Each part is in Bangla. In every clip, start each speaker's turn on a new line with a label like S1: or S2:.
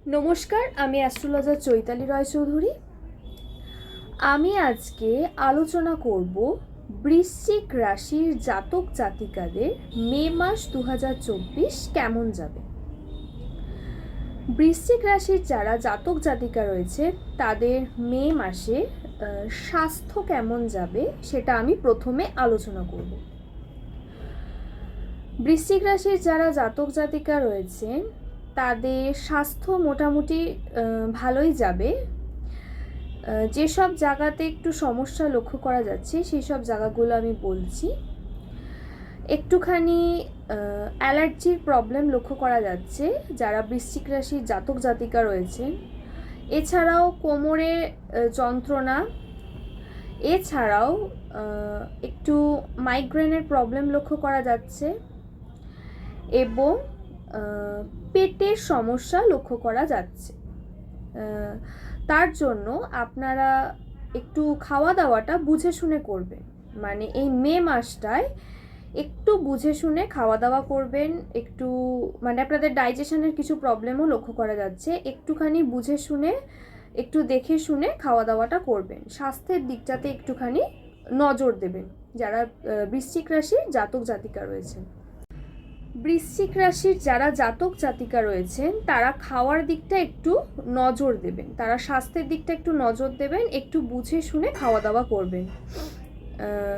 S1: নমস্কার, আমি অ্যাস্ট্রোলজার চৈতালি রায়চৌধুরী। আমি আজকে আলোচনা করব বৃশ্চিক রাশির জাতক জাতিকাদের মে মাস 2024 কেমন যাবে। বৃশ্চিক রাশির যারা জাতক জাতিকা রয়েছে তাদের মে মাসে স্বাস্থ্য কেমন যাবে সেটা আমি প্রথমে আলোচনা করব। বৃশ্চিক রাশির যারা জাতক জাতিকা রয়েছেন তাদের স্বাস্থ্য মোটামুটি ভালোই যাবে। যেসব জায়গাতে একটু সমস্যা লক্ষ্য করা যাচ্ছে সেই সব জায়গাগুলো আমি বলছি। একটুখানি অ্যালার্জির প্রবলেম লক্ষ্য করা যাচ্ছে যারা বৃশ্চিক রাশির জাতক জাতিকা রয়েছেন। এছাড়াও কোমরে যন্ত্রণা, এছাড়াও একটু মাইগ্রেনের প্রবলেম লক্ষ্য করা যাচ্ছে এবং পেটের সমস্যা লক্ষ্য করা যাচ্ছে। তার জন্য আপনারা একটু খাওয়া দাওয়াটা বুঝে শুনে করবেন। মানে এই মে মাসটায় একটু বুঝে শুনে খাওয়া দাওয়া করবেন। একটু মানে আপনাদের ডাইজেশনের কিছু প্রবলেমও লক্ষ্য করা যাচ্ছে। একটুখানি বুঝে শুনে একটু দেখে শুনে খাওয়া দাওয়াটা করবেন। স্বাস্থ্যের দিকটাতে একটুখানি নজর দেবেন যারা বৃশ্চিক রাশির জাতক জাতিকা রয়েছেন। বৃশ্চিক রাশির যারা জাতক জাতিকা রয়েছেন তারা খাওয়ার দিকটা একটু নজর দেবেন, তারা স্বাস্থ্যের দিকটা একটু নজর দেবেন, একটু বুঝে শুনে খাওয়া দাওয়া করবেন,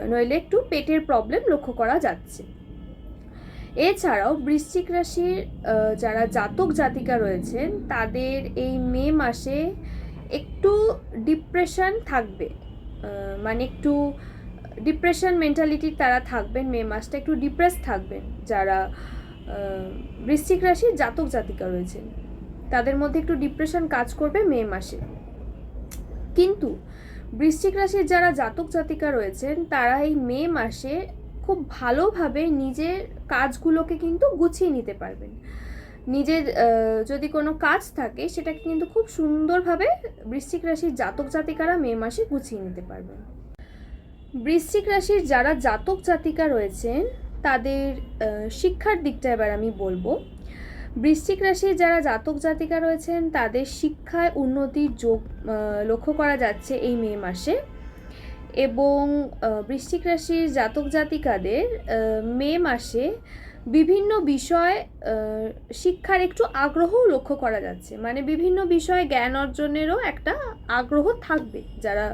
S1: নইলে একটু পেটের প্রবলেম লক্ষ্য করা যাচ্ছে। এছাড়াও বৃশ্চিক রাশির যারা জাতক জাতিকা রয়েছেন তাদের এই মে মাসে একটু ডিপ্রেশন থাকবে, মানে একটু ডিপ্রেশন মেন্টালিটির তারা থাকবেন। মে মাসটা একটু ডিপ্রেস থাকবেন যারা বৃশ্চিক রাশির জাতক জাতিকা রয়েছেন, তাদের মধ্যে একটু ডিপ্রেশন কাজ করবে মে মাসে। কিন্তু বৃশ্চিক রাশির যারা জাতক জাতিকা রয়েছেন তারা এই মে মাসে খুব ভালোভাবে নিজের কাজগুলোকে কিন্তু গুছিয়ে নিতে পারবেন। নিজের যদি কোনো কাজ থাকে সেটাকে কিন্তু খুব সুন্দরভাবে বৃশ্চিক রাশির জাতক জাতিকারা মে মাসে গুছিয়ে নিতে পারবেন। বৃশ্চিক রাশির যারা জাতক জাতিকা রয়েছেন তাদের শিক্ষার দিকটা এবার আমি বলবো। বৃশ্চিক রাশির যারা জাতক জাতিকা রয়েছেন তাদের শিক্ষায় উন্নতির যোগ লক্ষ্য করা যাচ্ছে এই মে মাসে। এবং বৃশ্চিক রাশির জাতক জাতিকাদের মে মাসে বিভিন্ন বিষয় শিক্ষার একটু আগ্রহও লক্ষ্য করা যাচ্ছে। মানে বিভিন্ন বিষয়ে জ্ঞান অর্জনেরও একটা আগ্রহ থাকবে যারা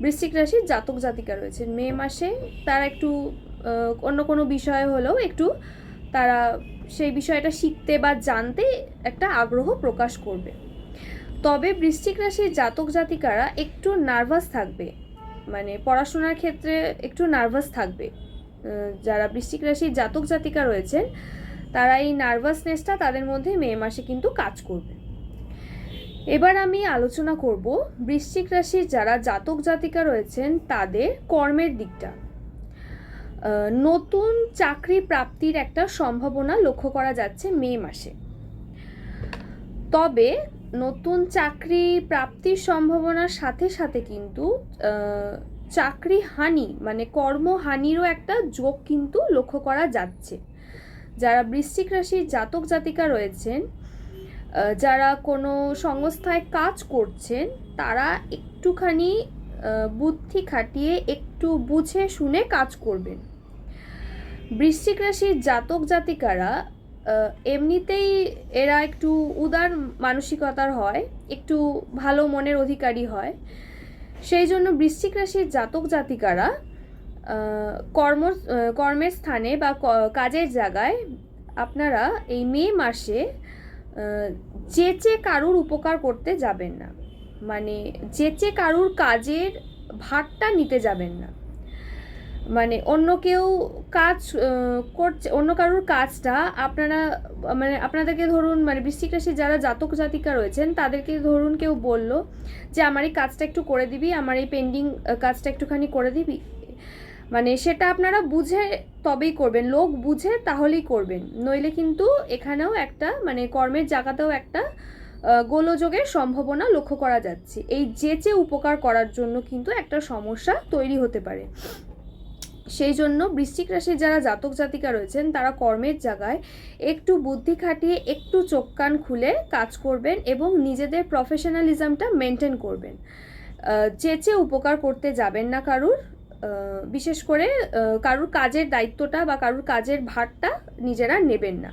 S1: বৃশ্চিক রাশির জাতক জাতিকা রয়েছেন মে মাসে। তারা একটু অন্য কোনো বিষয় হলেও একটু তারা সেই বিষয়টা শিখতে বা জানতে একটা আগ্রহ প্রকাশ করবে। তবে বৃশ্চিক রাশির জাতক জাতিকারা একটু নার্ভাস থাকবে, মানে পড়াশোনার ক্ষেত্রে একটু নার্ভাস থাকবে। যারা বৃশ্চিক রাশির জাতক জাতিকা রয়েছেন তারা এই নার্ভাসনেসটা তাদের মধ্যে মে মাসে কিন্তু কাজ করবে। এবার আমি আলোচনা করব বৃশ্চিক রাশির যারা জাতক জাতিকা রয়েছেন তাদের কর্মের দিকটা। নতুন চাকরি প্রাপ্তির একটা সম্ভাবনা লক্ষ্য করা যাচ্ছে মে মাসে। তবে নতুন চাকরি প্রাপ্তির সম্ভাবনার সাথে সাথে কিন্তু চাকরি হানি মানে কর্মহানিরও একটা যোগ কিন্তু লক্ষ্য করা যাচ্ছে। যারা বৃশ্চিক রাশির জাতক জাতিকা রয়েছেন, যারা কোনো সংস্থায় কাজ করছেন তারা একটুখানি বুদ্ধি খাটিয়ে একটু বুঝে শুনে কাজ করবেন। বৃশ্চিক রাশির জাতক জাতিকারা এমনিতেই এরা একটু উদার মানসিকতার হয়, একটু ভালো মনের অধিকারী হয়। সেই জন্য বৃশ্চিক রাশির জাতক জাতিকারা কর্মের স্থানে বা কাজের জায়গায় আপনারা এই মে মাসে যেচে কারুর উপকার করতে যাবেন না, মানে যেচে কারুর কাজের ভারটা নিতে যাবেন না। মানে অন্য কেউ কাজ করছে, অন্য কারুর কাজটা আপনারা মানে আপনাদেরকে ধরুন, মানে বৃশ্চিক রাশির যারা জাতক জাতিকা রয়েছেন তাদেরকে ধরুন কেউ বলল যে আমার এই কাজটা একটু করে দিবি, আমার এই পেন্ডিং কাজটা একটুখানি করে দিবি, মানে সেটা আপনারা বুঝে তবেই করবেন, লোক বুঝে তাহলেই করবেন। নইলে কিন্তু এখানেও একটা মানে কর্মের জায়গাতেও একটা গোলযোগের সম্ভাবনা লক্ষ্য করা যাচ্ছে। এই যেচে উপকার করার জন্য কিন্তু একটা সমস্যা তৈরি হতে পারে। সেই জন্য বৃশ্চিক রাশির যারা জাতক জাতিকা রয়েছেন তারা কর্মের জায়গায় একটু বুদ্ধি খাটিয়ে একটু চোখ কান খুলে কাজ করবেন এবং নিজেদের প্রফেশনালিজমটা মেনটেন করবেন। চেঁচে উপকার করতে যাবেন না কারুর, বিশেষ করে কারুর কাজের দায়িত্বটা বা কারুর কাজের ভারটা নিজেরা নেবেন না।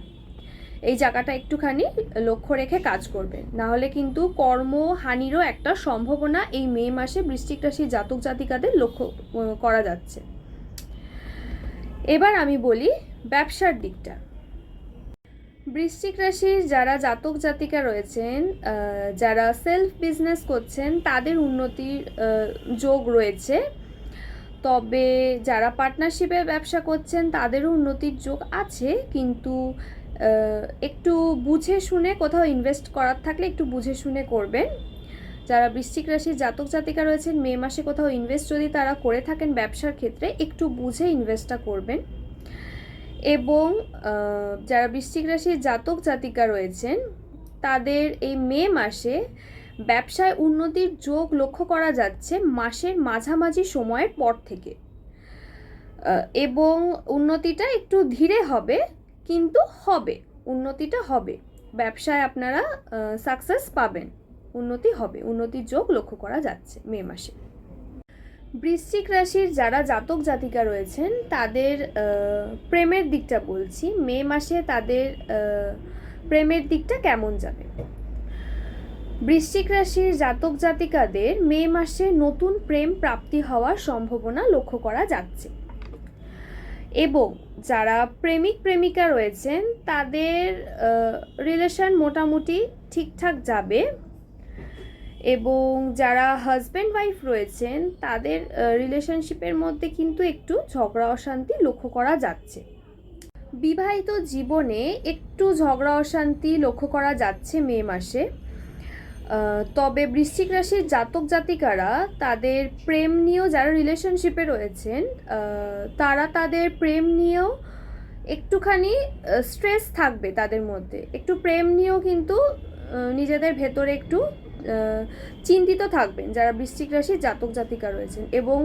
S1: এই জায়গাটা একটুখানি লক্ষ্য রেখে কাজ করবেন, নাহলে কিন্তু কর্মহানিরও একটা সম্ভাবনা এই মে মাসে বৃশ্চিক রাশির জাতক জাতিকাদের লক্ষ্য করা যাচ্ছে। এবার আমি বলি ব্যবসার দিকটা। বৃশ্চিক রাশির যারা জাতক জাতিকা রয়েছেন, যারা সেলফ বিজনেস করছেন তাদের উন্নতির যোগ রয়েছে। তবে যারা পার্টনারশিপে ব্যবসা করছেন তাদেরও উন্নতির যোগ আছে, কিন্তু একটু বুঝে শুনে কোথাও ইনভেস্ট করার থাকলে একটু বুঝে শুনে করবেন। যারা বৃশ্চিক রাশির জাতক জাতিকা রয়েছেন মে মাসে কোথাও ইনভেস্ট যদি তারা করে থাকেন ব্যবসার ক্ষেত্রে, একটু বুঝে ইনভেস্টটা করবেন। এবং যারা বৃশ্চিক রাশির জাতক জাতিকা রয়েছেন তাদের এই মে মাসে ব্যবসায় উন্নতির যোগ লক্ষ্য করা যাচ্ছে মাসের মাঝামাঝি সময়ের পর থেকে, এবং উন্নতিটা একটু ধীরে হবে, কিন্তু হবে, উন্নতিটা হবে। ব্যবসায় আপনারা সাকসেস পাবেন, উন্নতি হবে, উন্নতির যোগ লক্ষ্য করা যাচ্ছে মে মাসে। বৃশ্চিক রাশির যারা জাতক জাতিকা রয়েছেন তাদের প্রেমের দিকটা বলছি, মে মাসে তাদের প্রেমের দিকটা কেমন যাবে। বৃশ্চিক রাশির জাতক জাতিকাদের মে মাসে নতুন প্রেম প্রাপ্তি হওয়ার সম্ভাবনা লক্ষ্য করা যাচ্ছে, এবং যারা প্রেমিক প্রেমিকা রয়েছেন তাদের রিলেশন মোটামুটি ঠিকঠাক যাবে, এবং যারা হাজব্যান্ড ওয়াইফ রয়েছেন তাদের রিলেশনশিপের মধ্যে কিন্তু একটু ঝগড়া অশান্তি লক্ষ্য করা যাচ্ছে। বিবাহিত জীবনে একটু ঝগড়া অশান্তি লক্ষ্য করা যাচ্ছে মে মাসে। তবে বৃশ্চিক রাশির জাতক জাতিকারা তাদের প্রেম নিয়েও, যারা রিলেশনশিপে রয়েছেন তারা তাদের প্রেম নিয়েও একটুখানি স্ট্রেস থাকবে, তাদের মধ্যে একটু প্রেম নিয়েও কিন্তু নিজেদের ভেতরে একটু চিন্তিত থাকবেন যারা বৃশ্চিক রাশির জাতক জাতিকা রয়েছেন। এবং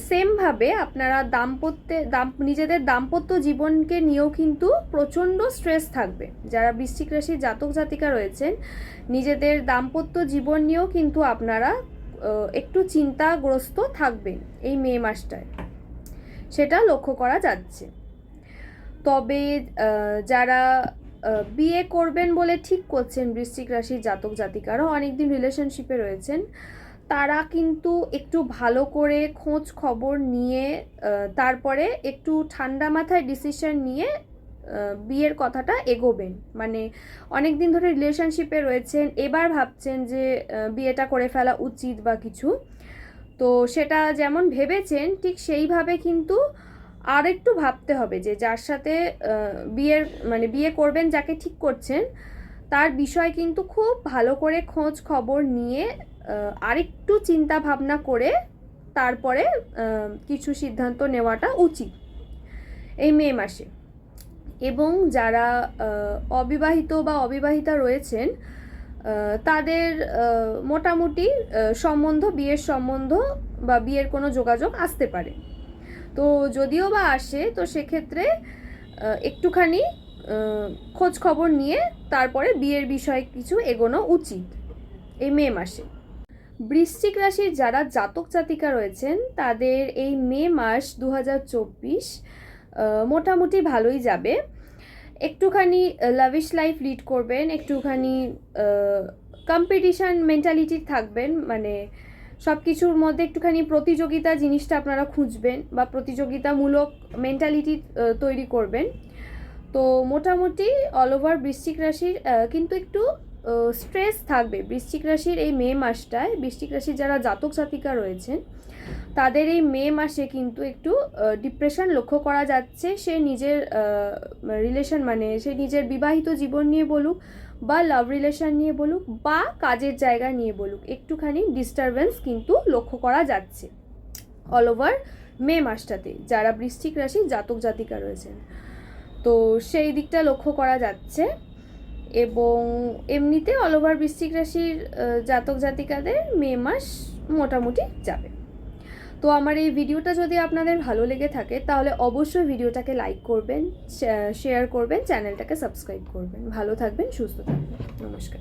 S1: সেমভাবে আপনারা নিজেদের দাম্পত্য জীবনকে নিয়েও কিন্তু প্রচণ্ড স্ট্রেস থাকবে। যারা বৃশ্চিক রাশির জাতক জাতিকা রয়েছেন নিজেদের দাম্পত্য জীবন নিয়েও কিন্তু আপনারা একটু চিন্তাগ্রস্ত থাকবেন এই মে মাসটায়, সেটা লক্ষ্য করা যাচ্ছে। তবে যারা বিয়ে করবেন বলে ঠিক করছেন বৃশ্চিক রাশির জাতক জাতিকারা, অনেকদিন রিলেশনশিপে রয়েছেন, তারা কিন্তু একটু ভালো করে খোঁজ খবর নিয়ে তারপরে একটু ঠান্ডা মাথায় ডিসিশন নিয়ে বিয়ের কথাটা এগোবেন। মানে অনেক দিন ধরে রিলেশনশিপে রয়েছেন, এবার ভাবছেন যে বিয়েটা করে ফেলা উচিত বা কিছু, তো সেটা যেমন ভেবেছেন ঠিক সেইভাবে কিন্তু আর একটু ভাবতে হবে যে যার সাথে বিয়ে করবেন, যাকে ঠিক করছেন তার বিষয় কিন্তু খুব ভালো করে খোঁজ খবর নিয়ে আরেকটু চিন্তা ভাবনা করে তারপরে কিছু সিদ্ধান্ত নেওয়াটা উচিত এই মে মাসে। এবং যারা অবিবাহিত বা অবিবাহিতা রয়েছেন তাদের মোটামুটি বিয়ের সম্বন্ধ বা বিয়ের কোনো যোগাযোগ আসতে পারে। তো যদিও বা আসে, তো সেক্ষেত্রে একটুখানি খোঁজ খবর নিয়ে তারপরে বিয়ের বিষয়ে কিছু এগোনো উচিত এই মে মাসে। বৃশ্চিক রাশির যারা জাতক জাতিকা রয়েছেন তাদের এই মে মাস 2024 মোটামুটি ভালোই যাবে। একটুখানি লাভিশ লাইফ লিড করবেন, একটুখানি কম্পিটিশান মেন্টালিটির থাকবেন, মানে সব কিছুর মধ্যে একটুখানি প্রতিযোগিতা জিনিসটা আপনারা খুঁজবেন বা প্রতিযোগিতামূলক মেন্টালিটি তৈরি করবেন। তো মোটামুটি অল ওভার বৃশ্চিক রাশির কিন্তু একটু স্ট্রেস থাকবে বৃশ্চিক রাশির এই মে মাসটায়। বৃশ্চিক রাশির যারা জাতক জাতিকা রয়েছেন তাদের এই মে মাসে কিন্তু একটু ডিপ্রেশন লক্ষ্য করা যাচ্ছে। সে নিজের রিলেশন, মানে সে নিজের বিবাহিত জীবন নিয়ে বলুক বা লাভ রিলেশন নিয়ে বলুক বা কাজের জায়গা নিয়ে বলুক, একটুখানি ডিস্টারবেন্স কিন্তু লক্ষ্য করা যাচ্ছে অল ওভার মে মাসটাতে যারা বৃশ্চিক রাশির জাতক জাতিকা রয়েছেন। তো সেই দিকটা লক্ষ্য করা যাচ্ছে। এবং এমনিতে অল ওভার বৃশ্চিক রাশির জাতক জাতিকাদের মে মাস মোটামুটি যাবে। তো আমার এই ভিডিওটা যদি আপনাদের ভালো লেগে থাকে তাহলে অবশ্যই ভিডিওটাকে লাইক করবেন, শেয়ার করবেন, চ্যানেলটাকে সাবস্ক্রাইব করবেন। ভালো থাকবেন, সুস্থ থাকবেন। নমস্কার।